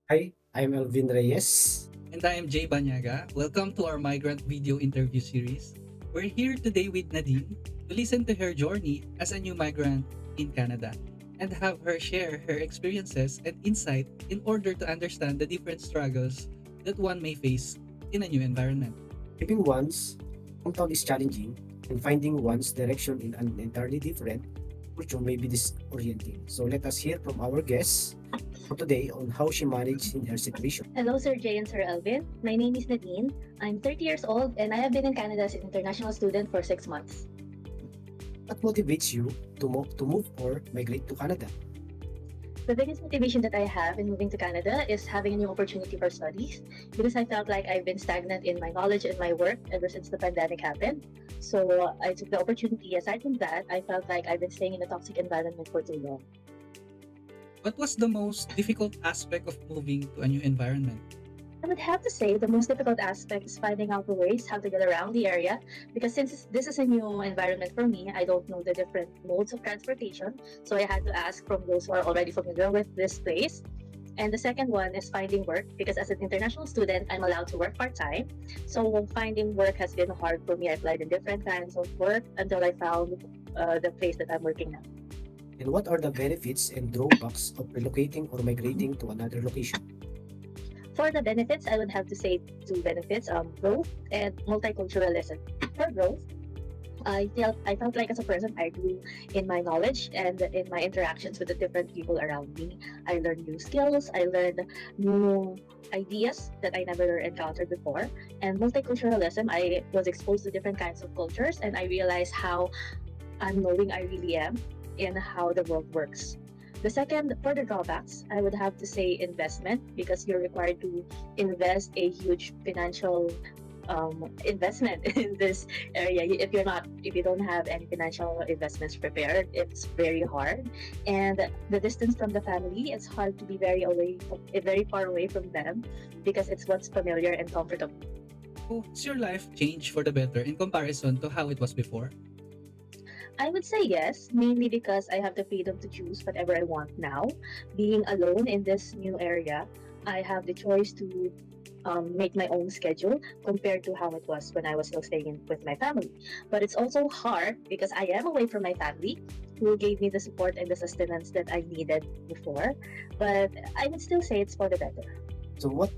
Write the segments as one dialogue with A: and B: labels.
A: Hi, I'm Elvin Reyes.
B: And I am Jay Banyaga. Welcome to our migrant video interview series. We're here today with Nadine to listen to her journey as a new migrant in Canada and have her share her experiences and insight in order to understand the different struggles that one may face in a new environment.
A: Keeping one's hometown is challenging, and finding one's direction in an entirely different culture may be disorienting. So let us hear from our guest for today on how she managed in her situation.
C: Hello, Sir Jay and Sir Elvin. My name is Nadine. I'm 30 years old and I have been in Canada as an international student for 6 months.
A: What motivates you to move or migrate to Canada?
C: The biggest motivation that I have in moving to Canada is having a new opportunity for studies because I felt like I've been stagnant in my knowledge and my work ever since the pandemic happened. So I took the opportunity. Aside from that, I felt like I've been staying in a toxic environment for too long.
B: What was the most difficult aspect of moving to a new environment?
C: I would have to say the most difficult aspect is finding out the ways how to get around the area because since this is a new environment for me, I don't know the different modes of transportation. So I had to ask from those who are already familiar with this place. And the second one is finding work because as an international student, I'm allowed to work part time. So finding work has been hard for me. I applied in different kinds of work until I found the place that I'm working now.
A: And what are the benefits and drawbacks of relocating or migrating to another location?
C: For the benefits, I would have to say two benefits: growth and multiculturalism. For growth, I felt like as a person I grew in my knowledge and in my interactions with the different people around me. I learned new skills, I learned new ideas that I never encountered before. And multiculturalism, I was exposed to different kinds of cultures and I realized how unknowing I really am in how the world works. The second, for the drawbacks, I would have to say investment because you're required to invest a huge financial investment in this area. If you don't have any financial investments prepared, it's very hard. And the distance from the family, it's hard to be very far away from them because it's what's familiar and comfortable.
B: So, has your life changed for the better in comparison to how it was before?
C: I would say yes, mainly because I have the freedom to choose whatever I want now. Being alone in this new area, I have the choice to make my own schedule compared to how it was when I was still staying with my family. But it's also hard because I am away from my family who gave me the support and the sustenance that I needed before. But I would still say it's for the better.
A: So what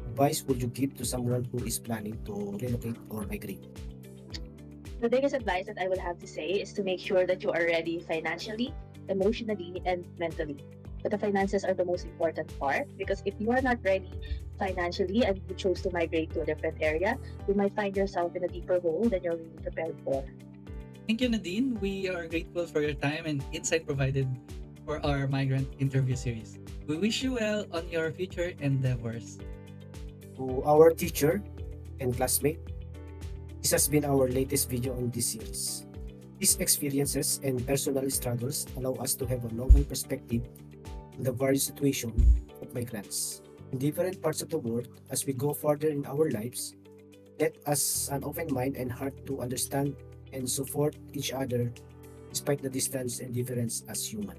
A: advice would you give to someone who is planning to relocate or migrate?
C: The biggest advice that I would have to say is to make sure that you are ready financially, emotionally, and mentally. But the finances are the most important part because if you are not ready financially and you chose to migrate to a different area, you might find yourself in a deeper hole than you're really prepared for.
B: Thank you, Nadine. We are grateful for your time and insight provided for our migrant interview series. We wish you well on your future endeavors.
A: To our teacher and classmate, this has been our latest video on this series. These experiences and personal struggles allow us to have a novel perspective on the various situations of migrants in different parts of the world. As we go further in our lives, let us an open mind and heart to understand and support each other despite the distance and difference as human.